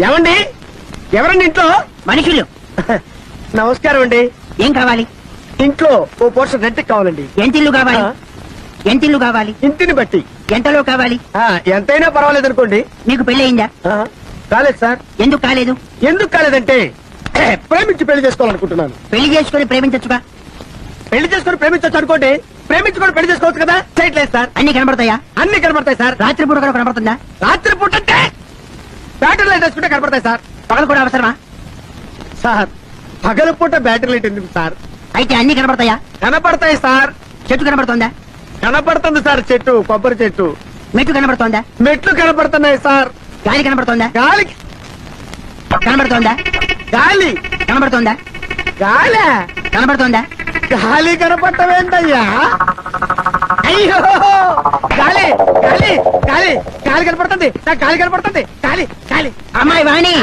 ఏమండి? ఎవరండి ఇంట్లో? మనుషులు. నమస్కారం అండి. ఏం కావాలి? ఇంట్లో ఓ పోర్షన్ రెంట్ కావాలండి. ఎంతిల్లు కావాలి? ఎంతిల్లు కావాలి? ఇంటిని బట్టి. ఎంతలో కావాలి? ఎంతైనా పర్వాలేదు అనుకోండి. మీకు పెళ్లి అయిందా? కాలేదు సార్. ఎందుకు కాలేదు? ఎందుకు కాలేదంటే ప్రేమించి పెళ్లి చేసుకోవాలనుకుంటున్నాను. పెళ్లి చేసుకుని ప్రేమించచ్చుగా. పెళ్లి చేసుకుని ప్రేమించవచ్చు అనుకోండి. ప్రేమించుకొని పెళ్లి చేసుకోవచ్చు కదా. చేయట్లేదు సార్. అన్ని కనబడతాయా? అన్ని కనబడతాయి సార్. రాత్రి పూట కూడా కనబడుతుందా? రాత్రి పూట అంటే బ్యాటరీ లైట్ వేసుకుంటే కనబడతాయి సార్. పగలు కూడా అవసరమా? సార్ పగల పూట బ్యాటరీ లైట్ ఎందుకు సార్? అయితే అన్ని కనబడతాయా? కనపడతాయి సార్. చెట్టు కనబడుతోందా? కనపడుతుంది సార్. చెట్టు, కొబ్బరి చెట్టు. మెట్లు కనబడుతోందా? మెట్లు కనపడుతున్నాయి సార్. గాలి కనబడుతోందా? గాలి కనబడుతోందా? గాలి కనబడుతోందా? గాలి కనబడుతోందా? గాలి కనపడటమేంటయ్యా? అయ్యో గాలి గాలి గాలి గాలి కనపడుతుంది. నాకు గాలి కనపడుతుంది. గాలి గాలి. అమ్మాయి వాణి.